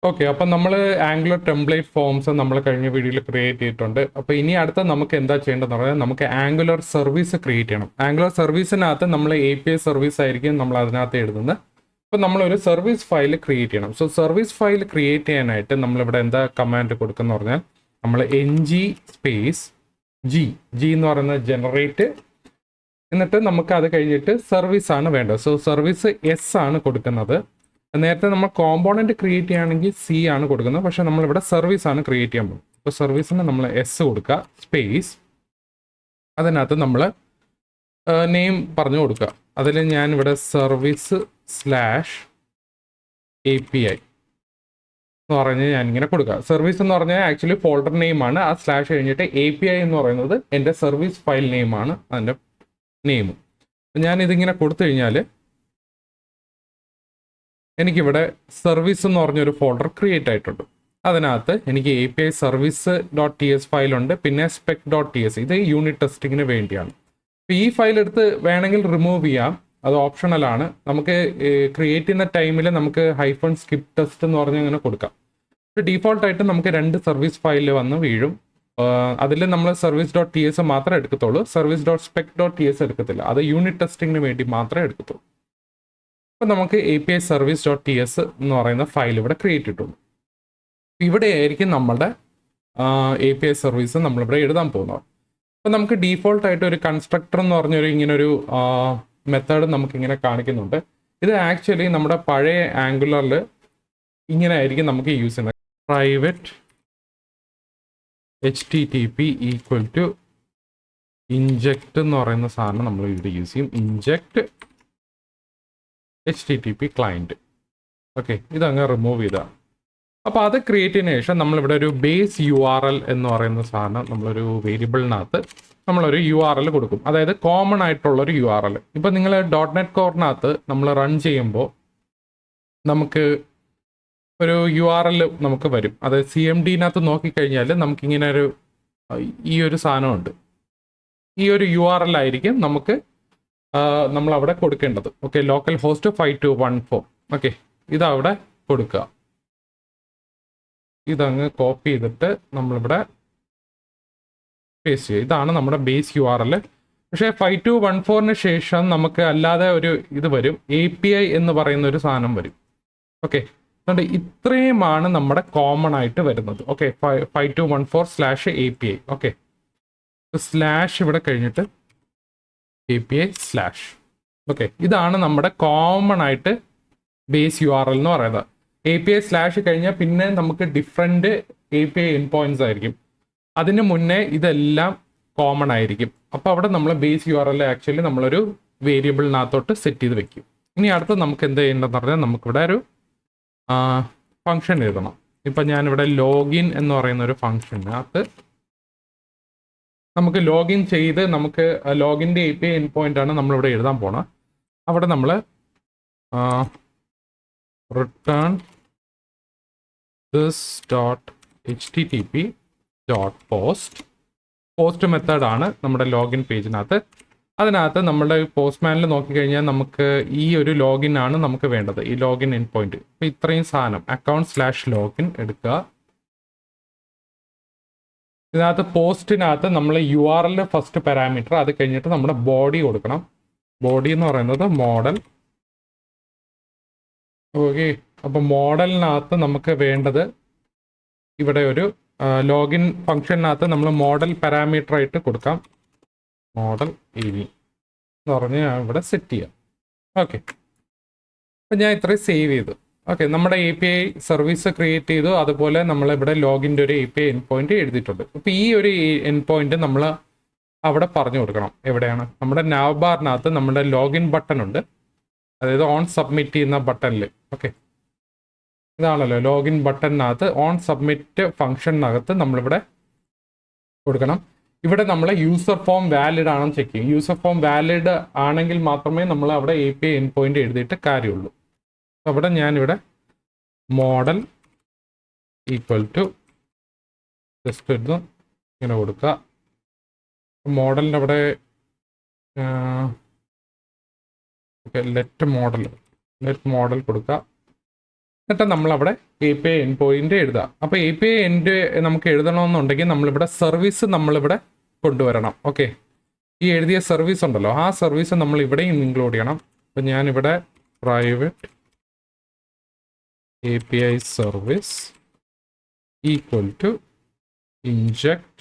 Okay, അപ്പം നമ്മൾ angular template forms നമ്മൾ കഴിഞ്ഞ വീഡിയോയിൽ ക്രിയേറ്റ് ചെയ്തിട്ടുണ്ട്. അപ്പോൾ ഇനി അടുത്ത നമുക്ക് എന്താ ചെയ്യേണ്ടതെന്ന് പറഞ്ഞാൽ നമുക്ക് ആംഗുലർ സർവീസ് ക്രിയേറ്റ് ചെയ്യണം. ആംഗുലർ സർവീസിനകത്ത് നമ്മൾ API സർവീസ് ആയിരിക്കും നമ്മൾ അതിനകത്ത് എഴുതുന്നത്. അപ്പോൾ നമ്മളൊരു സർവീസ് ഫയൽ ക്രിയേറ്റ് ചെയ്യണം. സോ സർവീസ് ഫയൽ ക്രിയേറ്റ് ചെയ്യാനായിട്ട് നമ്മളിവിടെ എന്താ കമാൻഡ് കൊടുക്കുന്ന പറഞ്ഞാൽ നമ്മൾ ng സ്പേസ് ജി എന്ന് പറയുന്നത് ജനറേറ്റ്, എന്നിട്ട് നമുക്ക് അത് കഴിഞ്ഞിട്ട് സർവീസ് ആണ് വേണ്ടത്. സോ സർവീസ് എസ് ആണ് കൊടുക്കുന്നത്. നേരത്തെ നമ്മൾ കോമ്പോണന്റ് ക്രിയേറ്റ് ചെയ്യുകയാണെങ്കിൽ സി ആണ് കൊടുക്കുന്നത്, പക്ഷെ നമ്മളിവിടെ സർവീസ് ആണ് ക്രിയേറ്റ് ചെയ്യാൻ പോകുന്നത്. അപ്പോൾ സർവീസിന് നമ്മൾ എസ് കൊടുക്കുക സ്പേസ്, അതിനകത്ത് നമ്മൾ നെയിം പറഞ്ഞു കൊടുക്കുക. അതിൽ ഞാനിവിടെ സർവീസ് സ്ലാഷ് API എന്ന് പറഞ്ഞ് ഞാനിങ്ങനെ കൊടുക്കുക. സർവീസ് എന്ന് പറഞ്ഞാൽ ആക്ച്വലി ഫോൾഡർ നെയിമാണ്. ആ സ്ലാഷ് കഴിഞ്ഞിട്ട് API എന്ന് പറയുന്നത് എൻ്റെ സർവീസ് ഫയൽ നെയിമാണ്, അതിൻ്റെ നെയിം. ഞാനിതിങ്ങനെ കൊടുത്തു കഴിഞ്ഞാൽ എനിക്കിവിടെ സർവീസ് എന്ന് പറഞ്ഞൊരു ഫോൾഡർ ക്രിയേറ്റ് ആയിട്ടുണ്ട്. അതിനകത്ത് എനിക്ക് API സർവീസ് .ts ഫയലുണ്ട്, പിന്നെ spec.ts, ഇത് യൂണിറ്റ് ടെസ്റ്റിങ്ങിന് വേണ്ടിയാണ്. അപ്പോൾ ഈ ഫയൽ എടുത്ത് വേണമെങ്കിൽ റിമൂവ് ചെയ്യാം, അത് ഓപ്ഷണലാണ്. നമുക്ക് ക്രിയേറ്റ് ചെയ്യുന്ന ടൈമിൽ നമുക്ക് -skip test എന്ന് പറഞ്ഞ് അങ്ങനെ കൊടുക്കാം. ഇപ്പോൾ ഡീഫോൾട്ടായിട്ട് നമുക്ക് 2 സർവീസ് ഫയലിൽ വന്ന് വീഴും. അതിൽ നമ്മൾ service.ts മാത്രമേ എടുക്കത്തുള്ളൂ, service.spec.ts എടുക്കത്തില്ല. അത് യൂണിറ്റ് ടെസ്റ്റിങ്ങിന് വേണ്ടി മാത്രമേ എടുക്കത്തുള്ളൂ. അപ്പോൾ നമുക്ക് API service.ts എന്ന് പറയുന്ന ഫയൽ ഇവിടെ ക്രിയേറ്റ് ചെയ്തിട്ടുണ്ട്. ഇവിടെ ആയിരിക്കും നമ്മളുടെ API സർവീസ് നമ്മളിവിടെ എഴുതാൻ പോകുന്നത്. അപ്പോൾ നമുക്ക് ഡീഫോൾട്ടായിട്ട് ഒരു കൺസ്ട്രക്ടർ എന്ന് പറഞ്ഞൊരു ഇങ്ങനൊരു മെത്തേഡ് നമുക്കിങ്ങനെ കാണിക്കുന്നുണ്ട്. ഇത് ആക്ച്വലി നമ്മുടെ പഴയ ആംഗുലറിൽ ഇങ്ങനെ ആയിരിക്കും നമുക്ക് യൂസ് ചെയ്യുന്നത്. Private HTTP equal to inject എന്ന് പറയുന്ന സാധനം നമ്മൾ ഇവിടെ യൂസ് ചെയ്യും. Inject HTTP client. ഓക്കെ, ഇതങ്ങ് റിമൂവ് ചെയ്താൽ. അപ്പോൾ അത് ക്രിയേറ്റ് ചെയ്തതിന് ശേഷം നമ്മളിവിടെ ഒരു ബേസ് URL എന്ന് പറയുന്ന സാധനം നമ്മളൊരു വേരിയബിളിനകത്ത് നമ്മളൊരു URL കൊടുക്കും. അതായത് കോമൺ ആയിട്ടുള്ളൊരു URL. ഇപ്പോൾ നിങ്ങൾ .NET കോറിനകത്ത് നമ്മൾ റൺ ചെയ്യുമ്പോൾ നമുക്ക് ഒരു URL നമുക്ക് വരും. അതായത് CMDനകത്ത് നോക്കിക്കഴിഞ്ഞാൽ നമുക്കിങ്ങനെ ഈ ഒരു സാധനമുണ്ട്. ഈ ഒരു URL ആയിരിക്കും നമുക്ക് നമ്മളവിടെ കൊടുക്കേണ്ടത്. Okay, local host 5214. ഓക്കെ, ഇതവിടെ കൊടുക്കുക. ഇതങ്ങ് കോപ്പി ചെയ്തിട്ട് നമ്മളിവിടെ പേസ്റ്റ് ചെയ്യുക. ഇതാണ് നമ്മുടെ ബേസ് URL. പക്ഷേ 5214 ശേഷം നമുക്ക് അല്ലാതെ ഒരു ഇത് വരും, API എന്ന് പറയുന്ന ഒരു സാധനം വരും. ഓക്കെ, അതുകൊണ്ട് ഇത്രയുമാണ് നമ്മുടെ കോമൺ ആയിട്ട് വരുന്നത്. Okay, 5214/API. ഓക്കെ, സ്ലാഷ് ഇവിടെ കഴിഞ്ഞിട്ട് API സ്ലാഷ്. ഓക്കെ, ഇതാണ് നമ്മുടെ കോമൺ ആയിട്ട് ബേസ് URL എന്ന് പറയുന്നത്. API സ്ലാഷ് കഴിഞ്ഞാൽ പിന്നെ നമുക്ക് ഡിഫറെൻറ്റ് API എൻഡ് പോയിന്റ്സ് ആയിരിക്കും. അതിന് മുന്നേ ഇതെല്ലാം കോമൺ ആയിരിക്കും. അപ്പോൾ അവിടെ നമ്മൾ ബേസ് URL ആക്ച്വലി നമ്മളൊരു വേരിയബിളിനകത്തോട്ട് സെറ്റ് ചെയ്ത് വെക്കും. ഇനി അടുത്ത് നമുക്ക് എന്ത് ചെയ്യേണ്ടതെന്ന് പറഞ്ഞാൽ നമുക്കിവിടെ ഒരു ഫംഗ്ഷൻ എഴുതണം. ഇപ്പം ഞാനിവിടെ ലോഗിൻ എന്ന് പറയുന്ന ഒരു ഫംഗ്ഷനകത്ത് നമുക്ക് ലോഗിൻ ചെയ്ത് നമുക്ക് ലോഗിൻ്റെ API എൻഡ് പോയിന്റ് ആണ് നമ്മളിവിടെ എഴുതാൻ പോണത്. അവിടെ നമ്മൾ റിട്ടേൺ this.http.post മെത്തേഡാണ് നമ്മുടെ ലോഗിൻ പേജിനകത്ത്. അതിനകത്ത് നമ്മുടെ പോസ്റ്റ്മാനിൽ നോക്കിക്കഴിഞ്ഞാൽ നമുക്ക് ഈ ഒരു ലോഗിൻ ആണ് നമുക്ക് വേണ്ടത്, ഈ ലോഗിൻ എൻഡ് പോയിന്റ്. അപ്പോൾ ഇത്രയും സാധനം account/login എടുക്കുക. ഇതിനകത്ത് പോസ്റ്റിനകത്ത് നമ്മൾ URL ഫസ്റ്റ് പാരാമീറ്റർ, അത് കഴിഞ്ഞിട്ട് നമ്മുടെ ബോഡി കൊടുക്കണം. ബോഡി എന്ന് പറയുന്നത് മോഡൽ. ഓക്കെ, അപ്പോൾ മോഡലിനകത്ത് നമുക്ക് വേണ്ടത് ഇവിടെ ഒരു ലോഗിൻ ഫംഗ്ഷനകത്ത് നമ്മൾ മോഡൽ പാരാമീറ്റർ ആയിട്ട് കൊടുക്കാം. മോഡൽ AV എന്ന് പറഞ്ഞ് ഞാൻ ഇവിടെ സെറ്റ് ചെയ്യാം. ഓക്കെ, അപ്പം ഞാൻ ഇത്രയും സേവ് ചെയ്തു. ഓക്കെ, നമ്മുടെ API സർവീസ് ക്രിയേറ്റ് ചെയ്തു. അതുപോലെ നമ്മളിവിടെ ലോഗിൻ്റെ ഒരു API എൻഡ് പോയിന്റ് എഴുതിയിട്ടുണ്ട്. അപ്പോൾ ഈ ഒരു എൻഡ് പോയിന്റ് നമ്മൾ അവിടെ പറഞ്ഞു കൊടുക്കണം. എവിടെയാണ്? നമ്മുടെ നാവ് ബാറിനകത്ത് നമ്മുടെ ലോഗിൻ ബട്ടൺ ഉണ്ട്, അതായത് ഓൺ സബ്മിറ്റ് ചെയ്യുന്ന ബട്ടണിൽ. ഓക്കെ, ഇതാണല്ലോ ലോഗിൻ ബട്ടണിനകത്ത് ഓൺ സബ്മിറ്റ് ഫംഗ്ഷനകത്ത് നമ്മളിവിടെ കൊടുക്കണം. ഇവിടെ നമ്മൾ യൂസർ ഫോം വാലിഡ് ആണെന്ന് ചെക്ക് ചെയ്യും. യൂസർ ഫോം വാലിഡ് ആണെങ്കിൽ മാത്രമേ നമ്മൾ അവിടെ API എൻഡ് പോയിന്റ് എഴുതിയിട്ട് കാര്യമുള്ളൂ. അവിടെ ഞാനിവിടെ മോഡൽ ഈക്വൽ ടു ജസ്റ്റ് എടുത്ത് ഇങ്ങനെ കൊടുക്കുക. മോഡലിൻ്റെ അവിടെ ലെറ്റ് മോഡൽ കൊടുക്കുക. എന്നിട്ട് നമ്മളവിടെ API എൻഡ് പോയിന്റ് എഴുതാം. അപ്പോൾ API എൻഡ് നമുക്ക് എഴുതണമെന്നുണ്ടെങ്കിൽ നമ്മളിവിടെ സർവീസ് നമ്മളിവിടെ കൊണ്ടുവരണം. ഓക്കെ, ഈ എഴുതിയ സർവീസ് ഉണ്ടല്ലോ, ആ സർവീസ് നമ്മൾ ഇവിടെയും ഇൻക്ലൂഡ് ചെയ്യണം. അപ്പം ഞാനിവിടെ private API service equal to inject,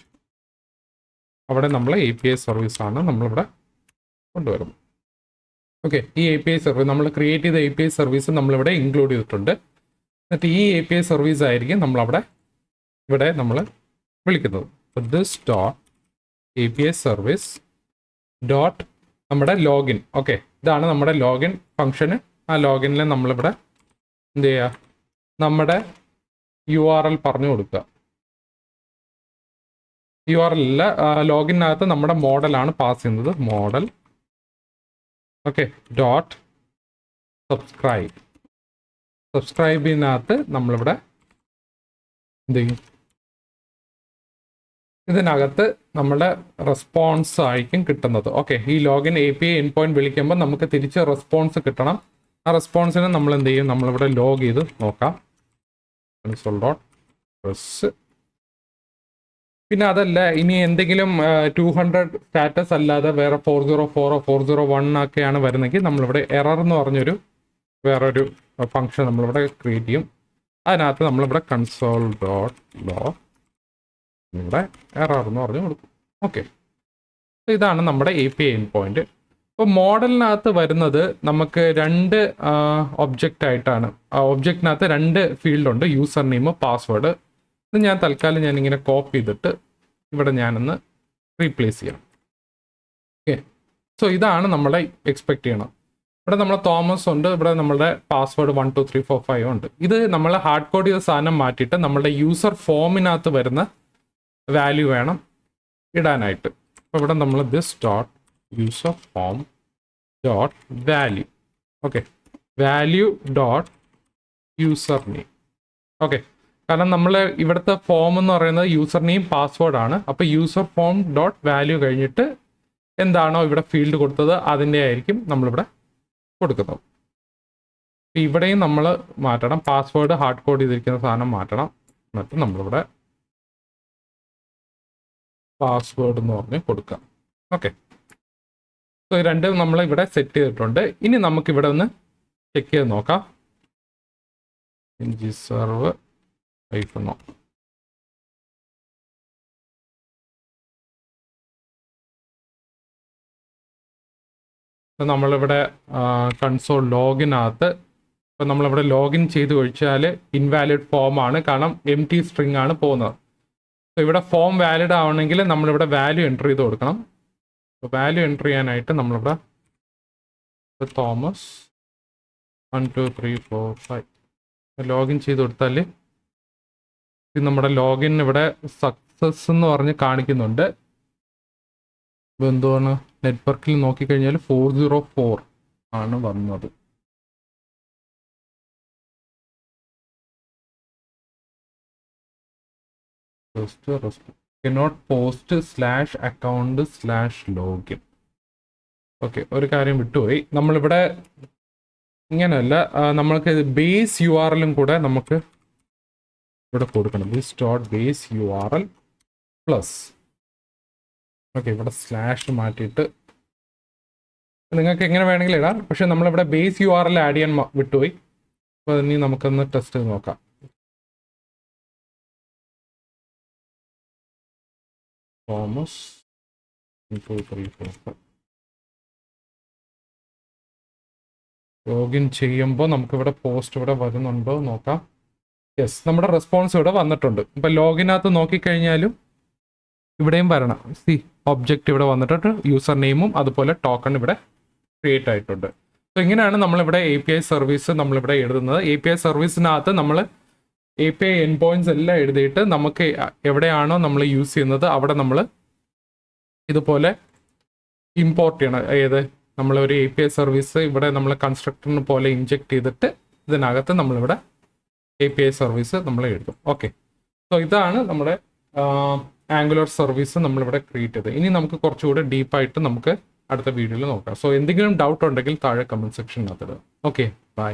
അവിടെ നമ്മൾ API സർവീസ് ആണ് നമ്മളിവിടെ കൊണ്ടുവരുന്നത്. ഓക്കെ, ഈ API സർവീസ് നമ്മൾ ക്രിയേറ്റ് ചെയ്ത API സർവീസ് നമ്മളിവിടെ ഇൻക്ലൂഡ് ചെയ്തിട്ടുണ്ട്. എന്നിട്ട് ഈ API സർവീസ് ആയിരിക്കും നമ്മളവിടെ ഇവിടെ നമ്മൾ വിളിക്കുന്നത്. This dot API service dot നമ്മുടെ ലോഗിൻ. ഓക്കെ, ഇതാണ് നമ്മുടെ ലോഗിൻ ഫംഗ്ഷന്. ആ ലോഗിനിൽ നമ്മളിവിടെ എന്ത് ചെയ്യുക, നമ്മുടെ URL പറഞ്ഞു കൊടുക്കുക. URL ലോഗിനകത്ത് നമ്മുടെ മോഡലാണ് പാസ് ചെയ്യുന്നത്. മോഡൽ ഓക്കെ ഡോട്ട് സബ്സ്ക്രൈബിനകത്ത് നമ്മളിവിടെ എന്ത് ചെയ്യും, ഇതിനകത്ത് നമ്മുടെ റെസ്പോൺസ് ആയിരിക്കും കിട്ടുന്നത്. ഓക്കെ, ഈ ലോഗിൻ API എൻഡ് പോയിന്റ് വിളിക്കുമ്പോൾ നമുക്ക് തിരിച്ച് റെസ്പോൺസ് കിട്ടണം. ആ റെസ്പോൺസിന് നമ്മൾ എന്ത് ചെയ്യും, നമ്മളിവിടെ ലോഗ് ചെയ്ത് നോക്കാം. കൺസോൾ.press. പിന്നെ അതല്ല, ഇനി എന്തെങ്കിലും 200 സ്റ്റാറ്റസ് അല്ലാതെ വേറെ 404 401 ഒക്കെയാണ് വരുന്നെങ്കിൽ നമ്മളിവിടെ എറർ എന്ന് പറഞ്ഞൊരു വേറൊരു ഫംഗ്ഷൻ നമ്മളിവിടെ ക്രിയേറ്റ് ചെയ്യും. അതിനകത്ത് നമ്മളിവിടെ കൺസോൾ.log ഇവിടെ എറർ എന്ന് പറഞ്ഞു കൊടുക്കും. ഓക്കെ, ഇതാണ് നമ്മുടെ API എൻഡ് പോയിന്റ്. അപ്പോൾ മോഡലിനകത്ത് വരുന്നത് നമുക്ക് 2 ഒബ്ജക്റ്റ് ആയിട്ടാണ്. ആ ഒബ്ജക്റ്റിനകത്ത് 2 ഫീൽഡുണ്ട്, യൂസർ നെയിം, പാസ്വേഡ്. ഇത് ഞാൻ തൽക്കാലം ഞാനിങ്ങനെ കോപ്പി ചെയ്തിട്ട് ഇവിടെ ഞാനൊന്ന് റീപ്ലേസ് ചെയ്യാം. ഓക്കെ, സോ ഇതാണ് നമ്മളെ എക്സ്പെക്ട് ചെയ്യണം. ഇവിടെ നമ്മൾ തോമസ് ഉണ്ട്, ഇവിടെ നമ്മളുടെ പാസ്വേഡ് 12345 ഉണ്ട്. ഇത് നമ്മൾ ഹാർഡ് കോഡ് ചെയ്ത സാധനം മാറ്റിയിട്ട് നമ്മളുടെ യൂസർ ഫോമിനകത്ത് വരുന്ന വാല്യൂ വേണം ഇടാനായിട്ട്. അപ്പോൾ ഇവിടെ നമ്മൾ this dot user form dot value. Okay, value dot user name. Okay, കാരണം നമ്മൾ ഇവിടുത്തെ ഫോം എന്ന് പറയുന്നത് യൂസർ നെയിം പാസ്വേഡ് ആണ്. അപ്പോൾ യൂസർ ഫോം ഡോട്ട് വാല്യൂ കഴിഞ്ഞിട്ട് എന്താണോ ഇവിടെ ഫീൽഡ് കൊടുത്തത് അതിൻ്റെ ആയിരിക്കും നമ്മളിവിടെ കൊടുക്കുന്നത്. ഇവിടെയും നമ്മൾ മാറ്റണം, പാസ്വേഡ് ഹാർഡ് കോഡ് ചെയ്തിരിക്കുന്ന സാധനം മാറ്റണം. എന്നിട്ട് നമ്മളിവിടെ പാസ്വേഡ് എന്ന് പറഞ്ഞ് കൊടുക്കാം. ഓക്കെ, സോ ഈ 2 നമ്മൾ ഇവിടെ സെറ്റ് ചെയ്തിട്ടുണ്ട്. ഇനി നമുക്കിവിടെ ഒന്ന് ചെക്ക് ചെയ്ത് നോക്കാം. serve -o. നമ്മളിവിടെ കൺസോൾ ലോഗിനകത്ത് ഇപ്പം നമ്മളിവിടെ ലോഗിൻ ചെയ്ത് ഒഴിച്ചാൽ ഇൻവാലിഡ് ഫോം ആണ്, കാരണം empty സ്ട്രിങ് ആണ് പോകുന്നത്. അപ്പോൾ ഇവിടെ ഫോം വാലിഡ് ആവണമെങ്കിൽ നമ്മളിവിടെ വാല്യൂ എൻ്റർ ചെയ്ത് കൊടുക്കണം. അപ്പോൾ വാല്യൂ എൻ്റർ ചെയ്യാനായിട്ട് നമ്മളിവിടെ തോമസ് 1 2 3 4 5 ലോഗിൻ ചെയ്ത് കൊടുത്താൽ ഇത് നമ്മുടെ ലോഗിൻ ഇവിടെ സക്സസ് എന്ന് പറഞ്ഞ് കാണിക്കുന്നുണ്ട്. എന്തുവാണ്, നെറ്റ്വർക്കിൽ നോക്കിക്കഴിഞ്ഞാൽ 404 ആണ് വന്നത്. cannot post /account/login. ഓക്കെ, ഒരു കാര്യം വിട്ടുപോയി. നമ്മളിവിടെ ഇങ്ങനെയല്ല, നമ്മൾക്ക് ബേസ് URL കൂടെ നമുക്ക് ഇവിടെ കൊടുക്കണം. This dot base URL plus. Okay, ഇവിടെ സ്ലാഷ് മാറ്റിയിട്ട് നിങ്ങൾക്ക് എങ്ങനെ വേണമെങ്കിലും ഇടാം, പക്ഷെ നമ്മളിവിടെ ബേസ് URL ആഡ് ചെയ്യാൻ വിട്ടുപോയി. അപ്പോൾ ഇനി നമുക്കൊന്ന് ടെസ്റ്റ് ചെയ്ത് നോക്കാം. തോമസ് 2 3 4 ലോഗിൻ ചെയ്യുമ്പോൾ നമുക്കിവിടെ പോസ്റ്റ് ഇവിടെ വരുന്നുണ്ടോ നോക്കാം. യെസ്, നമ്മുടെ റെസ്പോൺസ് ഇവിടെ വന്നിട്ടുണ്ട്. ഇപ്പം ലോഗിനകത്ത് നോക്കിക്കഴിഞ്ഞാലും ഇവിടെയും വരണം. ഒബ്ജക്റ്റ് ഇവിടെ വന്നിട്ടുണ്ട്, യൂസർ നെയിമും അതുപോലെ ടോക്കൺ ഇവിടെ ക്രിയേറ്റ് ആയിട്ടുണ്ട്. സോ ഇങ്ങനെയാണ് നമ്മളിവിടെ API സർവീസ് നമ്മളിവിടെ എഴുതുന്നത്. API സർവീസിനകത്ത് നമ്മൾ API എൻഡ് പോയിന്റ്സ് എല്ലാം എഴുതിയിട്ട് നമുക്ക് എവിടെയാണോ നമ്മൾ യൂസ് ചെയ്യുന്നത് അവിടെ നമ്മൾ ഇതുപോലെ ഇമ്പോർട്ട് ചെയ്യണം. ഏത് നമ്മളൊരു API സർവീസ് ഇവിടെ നമ്മൾ കൺസ്ട്രക്ടറിന് പോലെ ഇൻജെക്ട് ചെയ്തിട്ട് ഇതിനകത്ത് നമ്മളിവിടെ API സർവീസ് നമ്മൾ എഴുതും. ഓക്കെ, സോ ഇതാണ് നമ്മുടെ ആംഗുലർ സർവീസ് നമ്മളിവിടെ ക്രിയേറ്റ് ചെയ്തത്. ഇനി നമുക്ക് കുറച്ചുകൂടെ ഡീപ്പായിട്ട് നമുക്ക് അടുത്ത വീഡിയോയിൽ നോക്കാം. സോ എന്തെങ്കിലും ഡൗട്ട് ഉണ്ടെങ്കിൽ താഴെ കമൻറ്റ് സെക്ഷനകത്ത് ഇടുക. Okay, by.